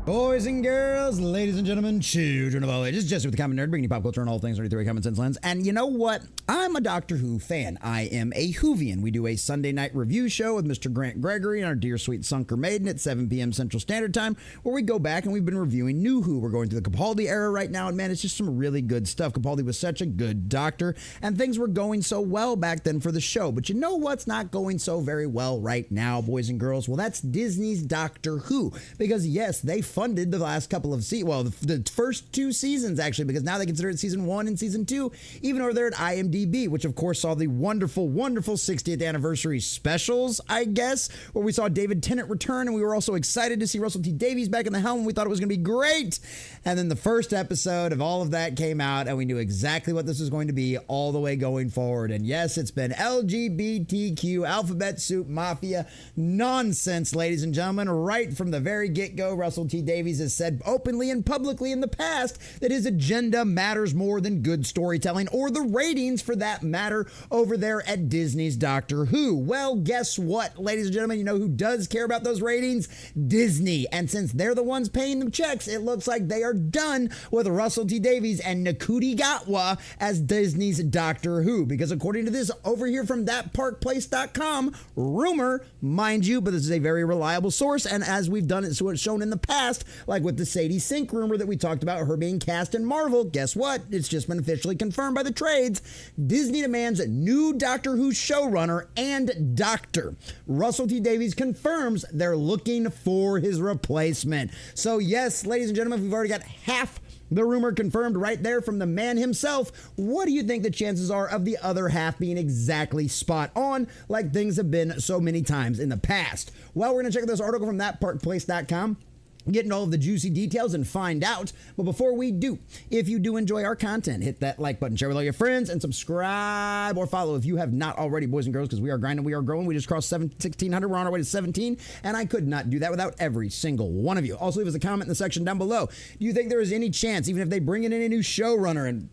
Boys and girls, ladies and gentlemen, children of all ages, Jesse with the Common Nerd, bringing you pop culture and all things under the common sense lens. And you know what? I'm a Doctor Who fan. I am a Whovian. We do a Sunday night review show with Mr. Grant Gregory and our dear sweet Sunker Maiden at 7 p.m. Central Standard Time, where we go back and we've been reviewing New Who. We're going through the Capaldi era right now, and man, it's just some really good stuff. Capaldi was such a good doctor, and things were going so well back then for the show. But you know what's not going so very well right now, boys and girls? Well, that's Disney's Doctor Who. Because yes, they funded the last couple of the first two seasons, actually, because now they consider it season 1 and season 2, even over there at IMDb, which of course saw the wonderful 60th anniversary specials, I guess, where we saw David Tennant return, and we were also excited to see Russell T Davies back in the helm. We thought it was going to be great. And then the first episode of all of that came out, and we knew exactly what this was going to be all the way going forward. And yes, it's been LGBTQ, alphabet soup, mafia nonsense, ladies and gentlemen. Right from the very get-go, Russell T Davies has said openly and publicly in the past that his agenda matters more than good storytelling, or the ratings for that matter, over there at Disney's Doctor Who. Well, guess what, ladies and gentlemen? You know who does care about those ratings? Disney. And since they're the ones paying them checks, it looks like they are done with Russell T Davies and Ncuti Gatwa as Disney's Doctor Who. Because according to this over here from thatparkplace.com, rumor, mind you, but this is a very reliable source, and as we've done it, so it's shown in the past, like with the Sadie Sink rumor that we talked about, her being cast in Marvel, guess what? It's just been officially confirmed by the trades. Disney demands a new Doctor Who showrunner and doctor. Russell T Davies confirms they're looking for his replacement. So yes, ladies and gentlemen, we've already got half the rumor confirmed right there from the man himself. What do you think the chances are of the other half being exactly spot on, like things have been so many times in the past? Well, we're going to check out this article from thatparkplace.com, getting all of the juicy details and find out. But before we do, if you do enjoy our content, hit that like button, share with all your friends, and subscribe or follow if you have not already, boys and girls, because we are grinding, we are growing. We just crossed 1,600. We're on our way to 17, and I could not do that without every single one of you. Also, leave us a comment in the section down below. Do you think there is any chance, even if they bring in a new showrunner and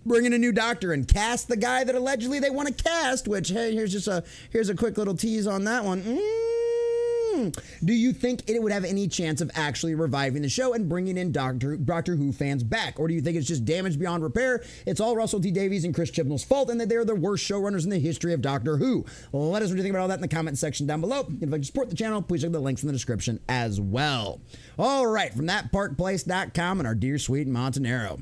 bring in a new doctor and cast the guy that allegedly they want to cast, which, hey, here's a quick little tease on that one. Do you think it would have any chance of actually reviving the show and bringing in Doctor Who fans back? Or do you think it's just damage beyond repair? It's all Russell T Davies and Chris Chibnall's fault, and that they're the worst showrunners in the history of Doctor Who? Let us know what you think about all that in the comment section down below. And if you'd like to support the channel, please check the links in the description as well. All right, from thatparkplace.com and our dear sweet Montanero.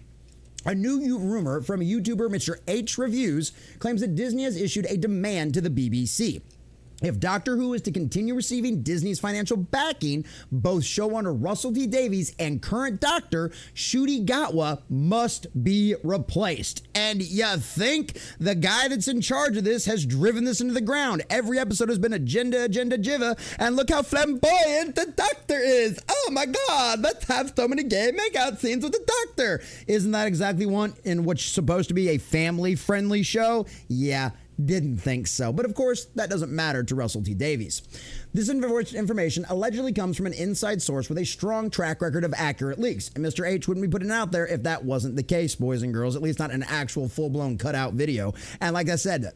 A new rumor from YouTuber Mr. H Reviews claims that Disney has issued a demand to the BBC. If Doctor Who is to continue receiving Disney's financial backing, both showrunner Russell T Davies and current doctor Ncuti Gatwa must be replaced. And you think the guy that's in charge of this has driven this into the ground? Every episode has been agenda, jiva, and look how flamboyant the doctor is. Oh my God, let's have so many gay makeout scenes with the doctor. Isn't that exactly one in what's supposed to be a family-friendly show? Yeah. Didn't think so. But of course, that doesn't matter to Russell T Davies. This information allegedly comes from an inside source with a strong track record of accurate leaks. And Mr. H wouldn't be putting it out there if that wasn't the case, boys and girls, at least not an actual full-blown cutout video. And like I said,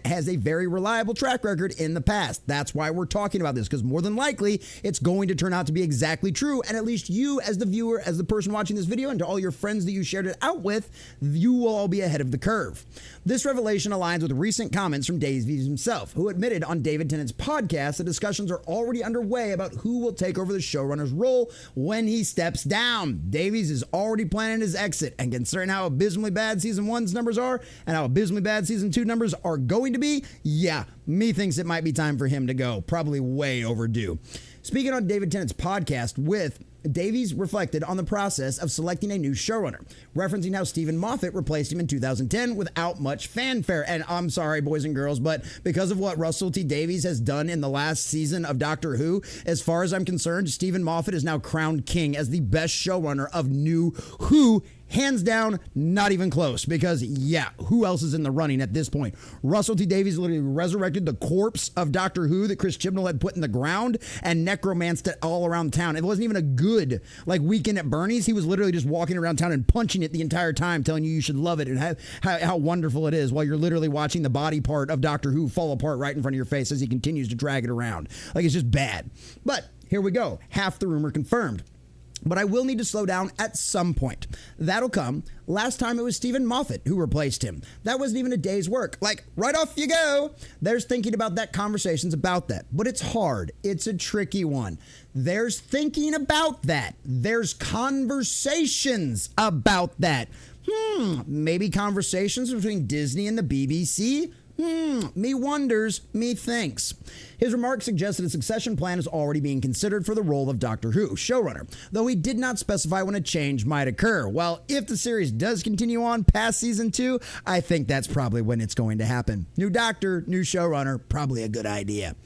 has a very reliable track record in the past. That's why we're talking about this, because more than likely, it's going to turn out to be exactly true. And at least you, as the viewer, as the person watching this video, and to all your friends that you shared it out with, you will all be ahead of the curve. This revelation aligns with recent comments from Davies himself, who admitted on David Tennant's podcast that discussions are already underway about who will take over the showrunner's role when he steps down. Davies is already planning his exit, and considering how abysmally bad season 1's numbers are and how abysmally bad season 2 numbers are going to be, yeah, me thinks it might be time for him to go. Probably way overdue. Speaking on David Tennant's podcast with Davies reflected on the process of selecting a new showrunner, referencing how Stephen Moffat replaced him in 2010 without much fanfare. And I'm sorry, boys and girls, but because of what Russell T Davies has done in the last season of Doctor Who, as far as I'm concerned, Stephen Moffat is now crowned king as the best showrunner of New Who. Hands down, not even close, because yeah, who else is in the running at this point? Russell T Davies literally resurrected the corpse of Doctor Who that Chris Chibnall had put in the ground and necromanced it all around town. It wasn't even a good weekend at Bernie's. He was literally just walking around town and punching it the entire time, telling you should love it and how wonderful it is, while you're literally watching the body part of Doctor Who fall apart right in front of your face as he continues to drag it around. It's just bad. But here we go. Half the rumor confirmed. But I will need to slow down at some point. That'll come. Last time it was Stephen Moffat who replaced him. That wasn't even a day's work. Like, right off you go. There's thinking about that, conversations about that. But it's hard. It's a tricky one. There's thinking about that. There's conversations about that. Maybe conversations between Disney and the BBC? Me wonders, me thinks. His remarks suggest that a succession plan is already being considered for the role of Doctor Who showrunner, though he did not specify when a change might occur. Well, if the series does continue on past season 2, I think that's probably when it's going to happen. New Doctor, new showrunner, probably a good idea.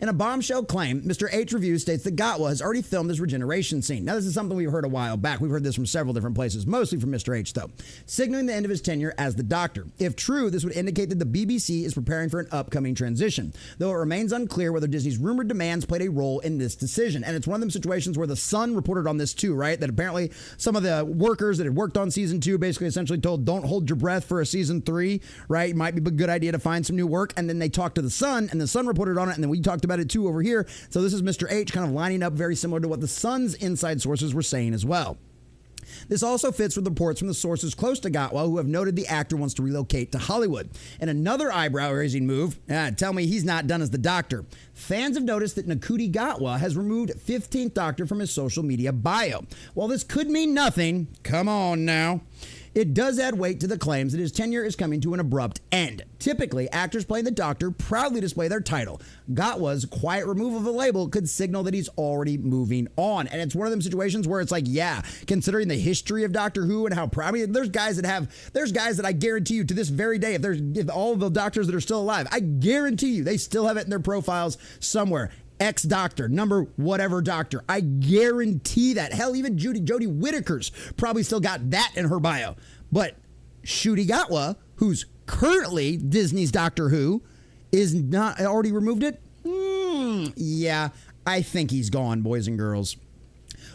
In a bombshell claim, Mr. H Review states that Gatwa has already filmed his regeneration scene. Now, this is something we've heard a while back. We've heard this from several different places, mostly from Mr. H, though, signaling the end of his tenure as the Doctor. If true, this would indicate that the BBC is preparing for an upcoming transition, though it remains unclear whether Disney's rumored demands played a role in this decision. And it's one of them situations where the Sun reported on this too, right? That apparently some of the workers that had worked on season 2 basically essentially told, don't hold your breath for a season 3, right? It might be a good idea to find some new work. And then they talked to the Sun, and the Sun reported on it, and then we talked about it too over here. So this is Mr. H kind of lining up very similar to what the Sun's inside sources were saying as well. This also fits with reports from the sources close to Gatwa who have noted the actor wants to relocate to Hollywood. And another eyebrow-raising move, tell me he's not done as the Doctor. Fans have noticed that Ncuti Gatwa has removed 15th Doctor from his social media bio. While this could mean nothing, come on now, it does add weight to the claims that his tenure is coming to an abrupt end. Typically, actors playing the Doctor proudly display their title. Gatwa's quiet removal of the label could signal that he's already moving on. And it's one of them situations where it's like, yeah, considering the history of Doctor Who and how proud, I mean, there's guys that I guarantee you to this very day, if all of the Doctors that are still alive, I guarantee you they still have it in their profiles somewhere. Ex-Doctor, number whatever Doctor. I guarantee that. Hell, even Jodie Whittaker's probably still got that in her bio. But Ncuti Gatwa, who's currently Disney's Doctor Who, is not already removed it? Yeah, I think he's gone, boys and girls.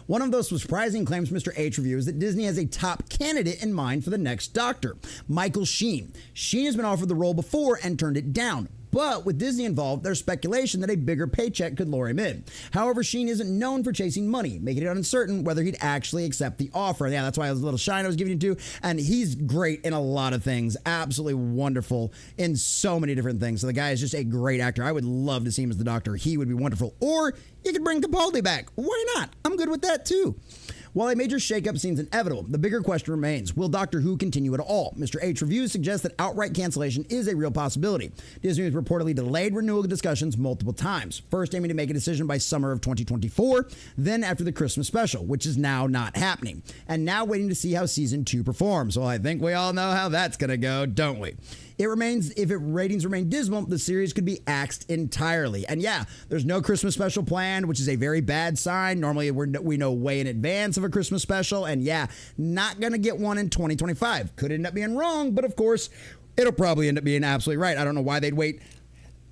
One of those surprising claims Mr. H Review is that Disney has a top candidate in mind for the next Doctor, Michael Sheen. Sheen has been offered the role before and turned it down. But with Disney involved, there's speculation that a bigger paycheck could lure him in. However, Sheen isn't known for chasing money, making it uncertain whether he'd actually accept the offer. Yeah, that's why I was a little shy I was giving it to. And he's great in a lot of things. Absolutely wonderful in so many different things. So the guy is just a great actor. I would love to see him as the Doctor. He would be wonderful. Or you could bring Capaldi back. Why not? I'm good with that too. While a major shakeup seems inevitable, the bigger question remains, will Doctor Who continue at all? Mr. H Reviews suggests that outright cancellation is a real possibility. Disney has reportedly delayed renewal discussions multiple times, first aiming to make a decision by summer of 2024, then after the Christmas special, which is now not happening, and now waiting to see how season 2 performs. Well, I think we all know how that's going to go, don't we? If ratings remain dismal, the series could be axed entirely. And yeah, there's no Christmas special planned, which is a very bad sign. Normally, we know way in advance of a Christmas special. And yeah, not going to get one in 2025. Could end up being wrong, but of course, it'll probably end up being absolutely right. I don't know why they'd wait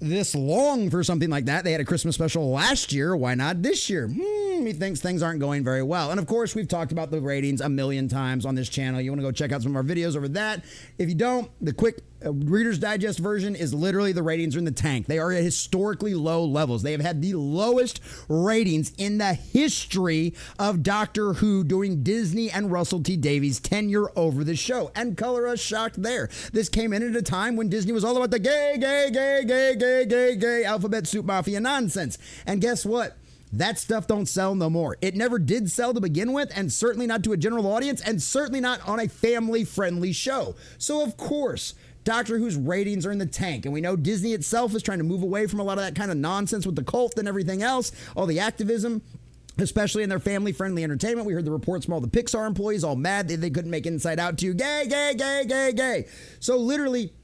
this long for something like that. They had a Christmas special last year. Why not this year? He thinks things aren't going very well. And of course, we've talked about the ratings a million times on this channel. You want to go check out some of our videos over that. If you don't, the quick Reader's Digest version is literally the ratings are in the tank. They are at historically low levels. They have had the lowest ratings in the history of Doctor Who during Disney and Russell T Davies' tenure over the show. And color us shocked there. This came in at a time when Disney was all about the gay alphabet soup mafia nonsense. And guess what? That stuff don't sell no more. It never did sell to begin with, and certainly not to a general audience, and certainly not on a family-friendly show. So, of course, Doctor Who's ratings are in the tank, and we know Disney itself is trying to move away from a lot of that kind of nonsense with the cult and everything else, all the activism, especially in their family-friendly entertainment. We heard the reports from all the Pixar employees all mad that they couldn't make Inside Out 2 gay. So, literally,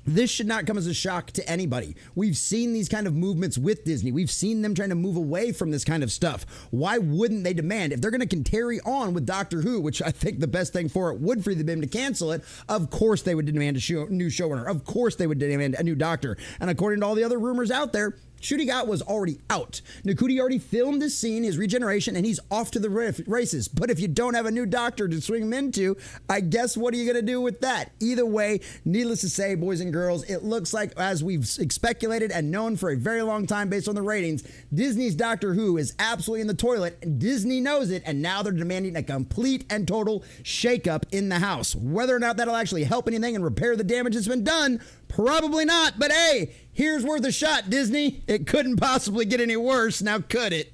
this should not come as a shock to anybody. We've seen these kind of movements with Disney. We've seen them trying to move away from this kind of stuff. Why wouldn't they demand, if they're going to carry on with Doctor Who, which I think the best thing for it would for them to cancel it, of course they would demand a new showrunner. Of course they would demand a new Doctor. And according to all the other rumors out there, Ncuti Gatwa was already out. Ncuti already filmed his scene, his regeneration, and he's off to the races. But if you don't have a new doctor to swing him into, I guess what are you going to do with that? Either way, needless to say, boys and girls, it looks like, as we've speculated and known for a very long time based on the ratings, Disney's Doctor Who is absolutely in the toilet, and Disney knows it, and now they're demanding a complete and total shakeup in the house. Whether or not that'll actually help anything and repair the damage that's been done, probably not. But hey, here's worth a shot, Disney. It couldn't possibly get any worse, now could it?